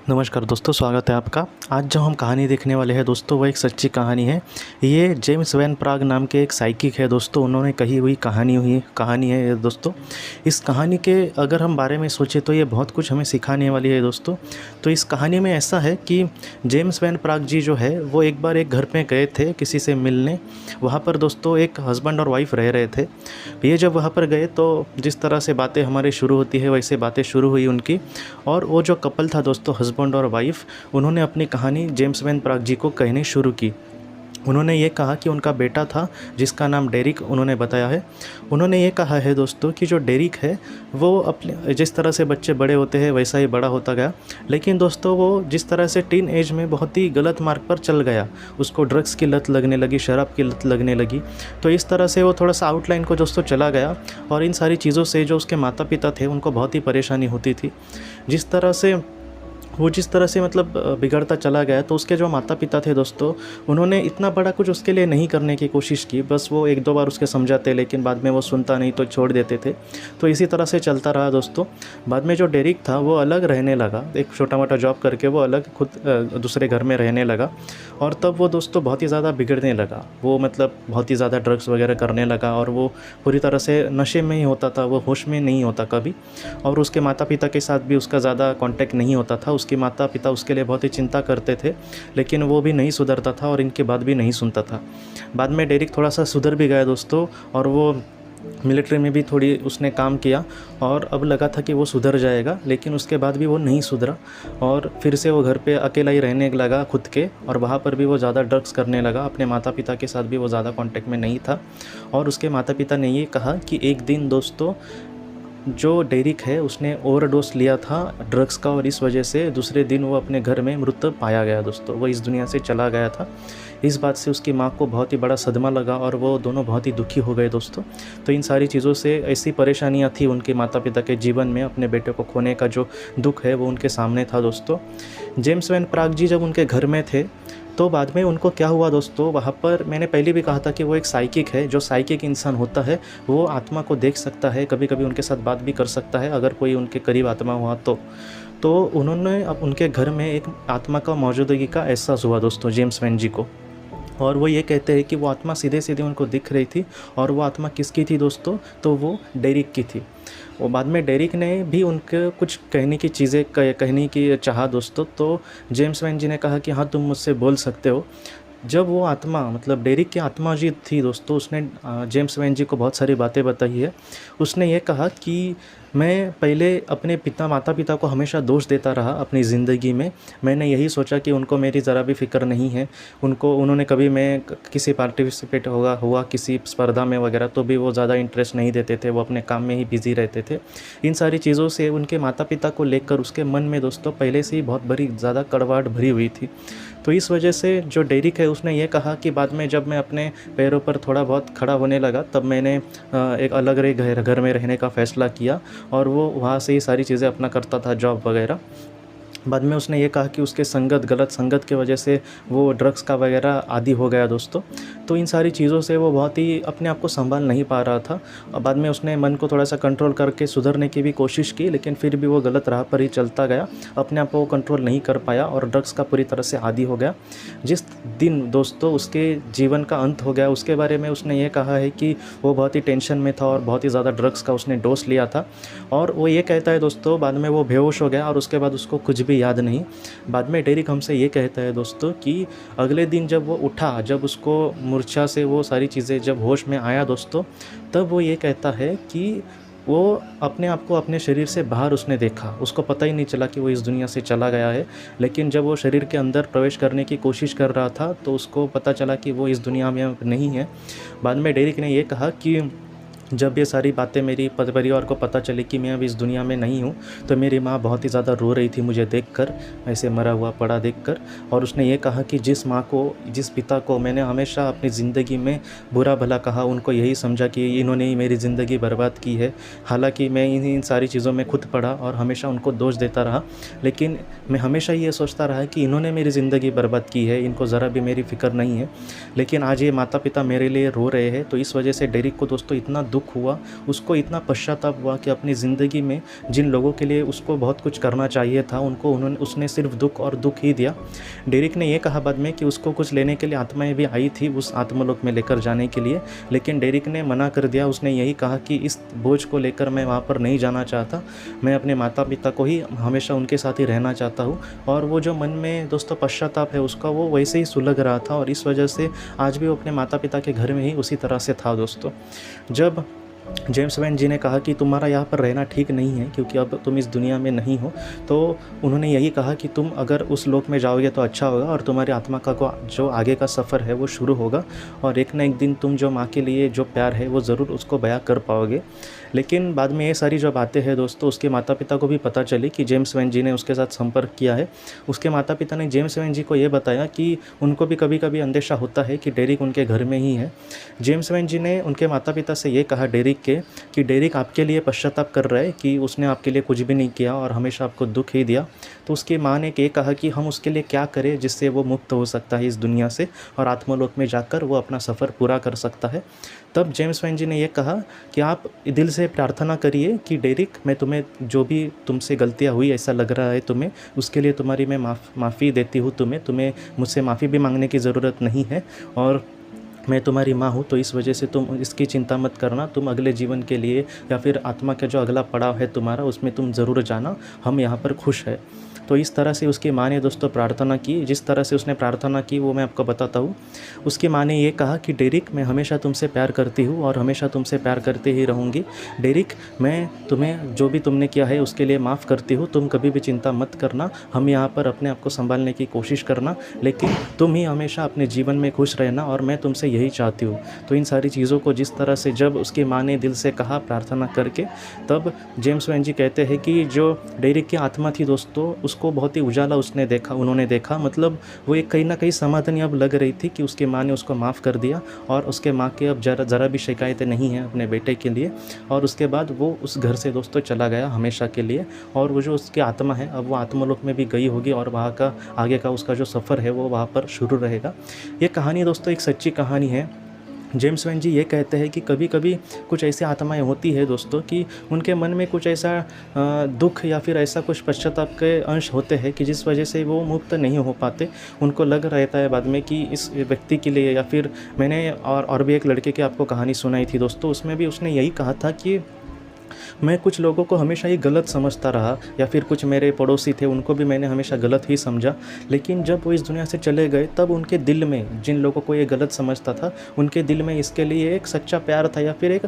नमस्कार दोस्तों, स्वागत है आपका। आज जो हम कहानी देखने वाले हैं दोस्तों, वह एक सच्ची कहानी है। ये जेम्स वैन प्राग नाम के एक साइकिक है दोस्तों, उन्होंने कही हुई कहानी है ये दोस्तों। इस कहानी के अगर हम बारे में सोचें तो ये बहुत कुछ हमें सिखाने वाली है दोस्तों। तो इस कहानी में ऐसा है कि जेम्स वैन प्राग जी जो है वो एक बार एक घर पे गए थे किसी से मिलने। वहाँ पर दोस्तों एक हस्बैंड और वाइफ रह रहे थे। ये जब वहाँ पर गए तो जिस तरह से बातें हमारी शुरू होती है वैसे बातें शुरू हुई उनकी। और वो जो कपल था दोस्तों, हस्बैंड और वाइफ, उन्होंने अपनी कहानी जेम्स वैन प्राग जी को कहनी शुरू की। उन्होंने ये कहा कि उनका बेटा था जिसका नाम डेरिक उन्होंने बताया है। उन्होंने ये कहा है दोस्तों कि जो डेरिक है वो अपने जिस तरह से बच्चे बड़े होते हैं वैसा ही बड़ा होता गया। लेकिन दोस्तों वो जिस तरह से टीन एज में बहुत ही गलत मार्ग पर चल गया, उसको ड्रग्स की लत लगने लगी, शराब की लत लगने लगी। तो इस तरह से वो थोड़ा सा आउटलाइन को दोस्तों चला गया। और इन सारी चीज़ों से जो उसके माता पिता थे उनको बहुत ही परेशानी होती थी। जिस तरह से मतलब बिगड़ता चला गया, तो उसके जो माता पिता थे दोस्तों, उन्होंने इतना बड़ा कुछ उसके लिए नहीं करने की कोशिश की। बस वो एक दो बार उसके समझाते, लेकिन बाद में वो सुनता नहीं तो छोड़ देते थे। तो इसी तरह से चलता रहा दोस्तों। बाद में जो डेरिक था वो अलग रहने लगा, एक छोटा मोटा जॉब करके वो अलग खुद दूसरे घर में रहने लगा। और तब वो दोस्तों बहुत ही ज़्यादा बिगड़ने लगा। वो मतलब बहुत ही ज़्यादा ड्रग्स वगैरह करने लगा और वो पूरी तरह से नशे में ही होता था, वो होश में नहीं होता कभी। और उसके माता पिता के साथ भी उसका ज़्यादा कांटेक्ट नहीं होता था। उसके माता पिता उसके लिए बहुत ही चिंता करते थे, लेकिन वो भी नहीं सुधरता था और इनके बात भी नहीं सुनता था। बाद में डेरिक थोड़ा सा सुधर भी गया दोस्तों, और वो मिलिट्री में भी थोड़ी उसने काम किया और अब लगा था कि वो सुधर जाएगा, लेकिन उसके बाद भी वो नहीं सुधरा। और फिर से वो घर पे अकेला ही रहने लगा खुद के, और वहाँ पर भी वो ज़्यादा ड्रग्स करने लगा। अपने माता पिता के साथ भी वो ज़्यादा कांटेक्ट में नहीं था। और उसके माता पिता ने ये कहा कि एक दिन दोस्तों जो डेरिक है उसने ओवरडोज लिया था ड्रग्स का, और इस वजह से दूसरे दिन वो अपने घर में मृत पाया गया दोस्तों। वो इस दुनिया से चला गया था। इस बात से उसकी माँ को बहुत ही बड़ा सदमा लगा और वो दोनों बहुत ही दुखी हो गए दोस्तों। तो इन सारी चीज़ों से ऐसी परेशानियाँ थी उनके माता पिता के जीवन में। अपने बेटे को खोने का जो दुख है वो उनके सामने था दोस्तों। जेम्स वैन प्राग जी जब उनके घर में थे तो बाद में उनको क्या हुआ दोस्तों, वहाँ पर मैंने पहले भी कहा था कि वो एक साइकिक है। जो साइकिक इंसान होता है वो आत्मा को देख सकता है, कभी कभी उनके साथ बात भी कर सकता है अगर कोई उनके करीब आत्मा हुआ तो उन्होंने अब उनके घर में एक आत्मा का मौजूदगी का एहसास हुआ दोस्तों जेम्स वैन जी को। और वो ये कहते हैं कि वो आत्मा सीधे सीधे उनको दिख रही थी। और वो आत्मा किसकी थी दोस्तों, तो वो डेरिक की थी। और बाद में डेरिक ने भी उनके कुछ कहने की चीज़ें कहने की चाहा दोस्तों। तो जेम्स वैन जी ने कहा कि हाँ, तुम मुझसे बोल सकते हो। जब वो आत्मा मतलब डेरिक की आत्मा जी थी दोस्तों, उसने जेम्स वैन जी को बहुत सारी बातें बताई है। उसने ये कहा कि मैं पहले अपने माता पिता को हमेशा दोष देता रहा अपनी ज़िंदगी में। मैंने यही सोचा कि उनको मेरी ज़रा भी फ़िक्र नहीं है। उन्होंने कभी मैं किसी पार्टिसिपेट हुआ किसी स्पर्धा में वगैरह तो भी वो ज़्यादा इंटरेस्ट नहीं देते थे, वो अपने काम में ही बिज़ी रहते थे। इन सारी चीज़ों से उनके माता पिता को लेकर उसके मन में दोस्तों पहले से ही बहुत बड़ी ज़्यादा कड़वाहट भरी हुई थी। तो इस वजह से जो डेरिक है उसने ये कहा कि बाद में जब मैं अपने पैरों पर थोड़ा बहुत खड़ा होने लगा तब मैंने एक अलग घर में रहने का फ़ैसला किया, और वो वहाँ से ही सारी चीज़ें अपना करता था, जॉब वगैरह। बाद में उसने ये कहा कि उसके गलत संगत के वजह से वो ड्रग्स का वगैरह आदी हो गया दोस्तों। तो इन सारी चीज़ों से वो बहुत ही अपने आप को संभाल नहीं पा रहा था। और बाद में उसने मन को थोड़ा सा कंट्रोल करके सुधरने की भी कोशिश की, लेकिन फिर भी वो गलत राह पर ही चलता गया। अपने आप को कंट्रोल नहीं कर पाया और ड्रग्स का पूरी तरह से आदी हो गया। जिस दिन दोस्तों उसके जीवन का अंत हो गया, उसके बारे में उसने ये कहा है कि वो बहुत ही टेंशन में था और बहुत ही ज़्यादा ड्रग्स का उसने डोज लिया था। और वो ये कहता है दोस्तों, बाद में वो बेहोश हो गया और उसके बाद उसको कुछ भी याद नहीं। बाद में डेरिक हमसे ये कहता है दोस्तों कि अगले दिन जब वो उठा, जब उसको मूर्छा से वो सारी चीज़ें जब होश में आया दोस्तों, तब वो ये कहता है कि वो अपने आप को अपने शरीर से बाहर उसने देखा। उसको पता ही नहीं चला कि वो इस दुनिया से चला गया है। लेकिन जब वो शरीर के अंदर प्रवेश करने की कोशिश कर रहा था तो उसको पता चला कि वो इस दुनिया में नहीं है। बाद में डेरिक ने ये कहा कि जब ये सारी बातें मेरी परिवार को पता चली कि मैं अब इस दुनिया में नहीं हूँ, तो मेरी माँ बहुत ही ज़्यादा रो रही थी मुझे देखकर, ऐसे मरा हुआ पड़ा देखकर। और उसने ये कहा कि जिस पिता को मैंने हमेशा अपनी ज़िंदगी में बुरा भला कहा, उनको यही समझा कि इन्होंने ही मेरी ज़िंदगी बर्बाद की है। हालांकि मैं इन सारी चीज़ों में खुद पड़ा और हमेशा उनको दोष देता रहा, लेकिन मैं हमेशा ये सोचता रहा कि इन्होंने मेरी ज़िंदगी बर्बाद की है, इनको ज़रा भी मेरी फ़िक्र नहीं है। लेकिन आज ये माता पिता मेरे लिए रो रहे हैं। तो इस वजह से डेरिक को दोस्तों इतना दुख हुआ, उसको इतना पश्चाताप हुआ कि अपनी ज़िंदगी में जिन लोगों के लिए उसको बहुत कुछ करना चाहिए था उसने सिर्फ दुख और दुख ही दिया। डेरिक ने ये कहा बाद में कि उसको कुछ लेने के लिए आत्माएं भी आई थी उस आत्मलोक में लेकर जाने के लिए, लेकिन डेरिक ने मना कर दिया। उसने यही कहा कि इस बोझ को लेकर मैं वहाँ पर नहीं जाना चाहता, मैं अपने माता पिता को ही हमेशा उनके साथ ही रहना चाहता हूँ। और वो जो मन में दोस्तों पश्चाताप है उसका, वो वैसे ही सुलग रहा था और इस वजह से आज भी वो अपने माता पिता के घर में ही उसी तरह से था दोस्तों। जब जेम्स वैन जी ने कहा कि तुम्हारा यहाँ पर रहना ठीक नहीं है क्योंकि अब तुम इस दुनिया में नहीं हो, तो उन्होंने यही कहा कि तुम अगर उस लोक में जाओगे तो अच्छा होगा और तुम्हारी आत्मा का जो आगे का सफ़र है वो शुरू होगा और एक ना एक दिन तुम जो माँ के लिए जो प्यार है वो ज़रूर उसको बयां कर पाओगे। लेकिन बाद में ये सारी जो बातें हैं दोस्तों, उसके माता पिता को भी पता चली कि जेम्स वैन जी ने उसके साथ संपर्क किया है। उसके माता पिता ने जेम्स वैन जी को ये बताया कि उनको भी कभी कभी अंदेशा होता है कि डेरिक उनके घर में ही है। जेम्स वैन जी ने उनके माता पिता से ये कहा डेरिक के कि डेरिक आपके लिए पश्चाताप कर रहा है कि उसने आपके लिए कुछ भी नहीं किया और हमेशा आपको दुख ही दिया। तो उसकी माँ ने ये कहा कि हम उसके लिए क्या करें जिससे वो मुक्त हो सकता है इस दुनिया से और आत्मलोक में जाकर वो अपना सफ़र पूरा कर सकता है। तब जेम्स वैन जी ने यह कहा कि आप दिल से प्रार्थना करिए कि डेरिक, मैं तुम्हें जो भी तुमसे गलतियाँ हुई ऐसा लग रहा है तुम्हें, उसके लिए तुम्हारी मैं माफ़ी देती हूँ। तुम्हें मुझसे माफ़ी भी मांगने की ज़रूरत नहीं है और मैं तुम्हारी माँ हूँ, तो इस वजह से तुम इसकी चिंता मत करना। तुम अगले जीवन के लिए या फिर आत्मा का जो अगला पड़ाव है तुम्हारा, उसमें तुम ज़रूर जाना, हम यहाँ पर खुश है। तो इस तरह से उसकी माँ ने दोस्तों प्रार्थना की। जिस तरह से उसने प्रार्थना की वो मैं आपको बताता हूँ। उसकी माँ ने ये कहा कि डेरिक, मैं हमेशा तुमसे प्यार करती हूँ और हमेशा तुमसे प्यार करती ही रहूँगी। डेरिक, मैं तुम्हें जो भी तुमने किया है उसके लिए माफ़ करती हूँ, तुम कभी भी चिंता मत करना, हम यहाँ पर अपने आप को संभालने की कोशिश करना, लेकिन तुम ही हमेशा अपने जीवन में खुश रहना और मैं तुमसे यही चाहती हूँ। तो इन सारी चीज़ों को जिस तरह से जब उसकी माँ ने दिल से कहा प्रार्थना करके, तब जेम्स वैन जी कहते हैं कि जो डेरिक की आत्मा थी दोस्तों, उसको बहुत ही उजाला उन्होंने देखा। मतलब वो एक कहीं ना कहीं समाधान अब लग रही थी कि उसकी माँ ने उसको माफ़ कर दिया और उसके माँ के अब ज़रा भी शिकायतें नहीं हैं अपने बेटे के लिए। और उसके बाद वो उस घर से दोस्तों चला गया हमेशा के लिए और वो जो उसकी आत्मा है अब वो आत्मलोक में भी गई होगी और वहाँ का आगे का उसका जो सफ़र है वो वहाँ पर शुरू रहेगा। ये कहानी दोस्तों एक सच्ची कहानी है। जेम्स वैन जी ये कहते हैं कि कभी कभी कुछ ऐसी आत्माएं होती है दोस्तों कि उनके मन में कुछ ऐसा दुख या फिर ऐसा कुछ पश्चाताप के अंश होते हैं कि जिस वजह से वो मुक्त नहीं हो पाते। उनको लग रहता है बाद में कि इस व्यक्ति के लिए, या फिर मैंने और भी एक लड़के की आपको कहानी सुनाई थी दोस्तों, उसमें भी उसने यही कहा था कि मैं कुछ लोगों को हमेशा ही गलत समझता रहा, या फिर कुछ मेरे पड़ोसी थे उनको भी मैंने हमेशा गलत ही समझा, लेकिन जब वो इस दुनिया से चले गए तब उनके दिल में, जिन लोगों को ये गलत समझता था, उनके दिल में इसके लिए एक सच्चा प्यार था, या फिर एक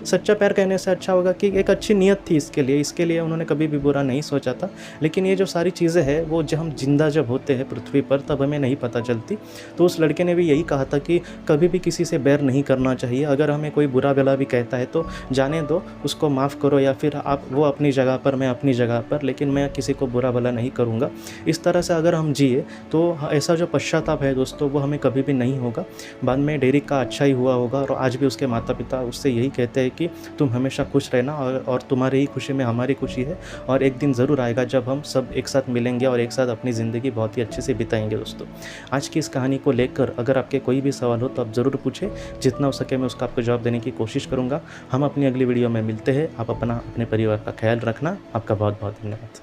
सच्चा प्यार कहने से अच्छा होगा कि एक अच्छी नीयत थी इसके लिए उन्होंने कभी भी बुरा नहीं सोचा था। लेकिन ये जो सारी चीज़ें हैं वो जब हम जिंदा जब होते हैं पृथ्वी पर तब हमें नहीं पता चलती। तो उस लड़के ने भी यही कहा था कि कभी भी किसी से बैर नहीं करना चाहिए। अगर हमें कोई बुरा भला भी कहता है तो जाने दो, उसको माफ़ करो, या फिर आप वो अपनी जगह पर, मैं अपनी जगह पर, लेकिन मैं किसी को बुरा भला नहीं करूँगा। इस तरह से अगर हम जिए तो ऐसा जो पश्चाताप है दोस्तों वो हमें कभी भी नहीं होगा। बाद में डेरिक का अच्छा ही हुआ होगा और आज भी उसके माता पिता उससे यही कहते हैं कि तुम हमेशा खुश रहना और तुम्हारी ही खुशी में हमारी खुशी है, और एक दिन ज़रूर आएगा जब हम सब एक साथ मिलेंगे और एक साथ अपनी ज़िंदगी बहुत ही अच्छे से बिताएंगे। दोस्तों आज की इस कहानी को लेकर अगर आपके कोई भी सवाल हो तो आप ज़रूर पूछें, जितना हो सके मैं उसका आपको जवाब देने की कोशिश करूँगा। हम अपनी अगली वीडियो में मिलते हैं। आप अपने परिवार का ख्याल रखना। आपका बहुत बहुत धन्यवाद।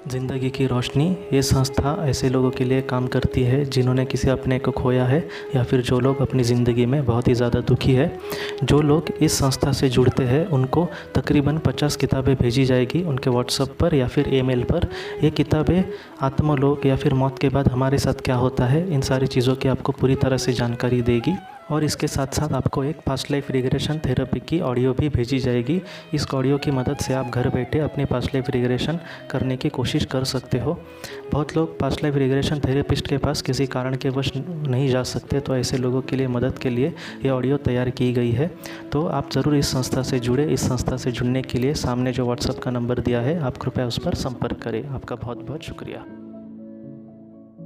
ज़िंदगी की रोशनी ये संस्था ऐसे लोगों के लिए काम करती है जिन्होंने किसी अपने को खोया है, या फिर जो लोग अपनी ज़िंदगी में बहुत ही ज़्यादा दुखी है। जो लोग इस संस्था से जुड़ते हैं उनको तकरीबन 50 किताबें भेजी जाएगी उनके व्हाट्सएप पर या फिर ईमेल पर। ये किताबें आत्मलोक या फिर मौत के बाद हमारे साथ क्या होता है, इन सारी चीज़ों की आपको पूरी तरह से जानकारी देगी। और इसके साथ साथ आपको एक पास्ट लाइफ रिग्रेशन थेरेपी की ऑडियो भी भेजी जाएगी। इस ऑडियो की मदद से आप घर बैठे अपनी पास्ट लाइफ रिग्रेशन करने की कोशिश कर सकते हो। बहुत लोग पास्ट लाइफ रिग्रेशन थेरेपिस्ट के पास किसी कारण के वश नहीं जा सकते, तो ऐसे लोगों के लिए मदद के लिए ये ऑडियो तैयार की गई है। तो आप ज़रूर इस संस्था से जुड़े। इस संस्था से जुड़ने के लिए सामने जो व्हाट्सएप का नंबर दिया है आप कृपया उस पर संपर्क करें। आपका बहुत बहुत शुक्रिया।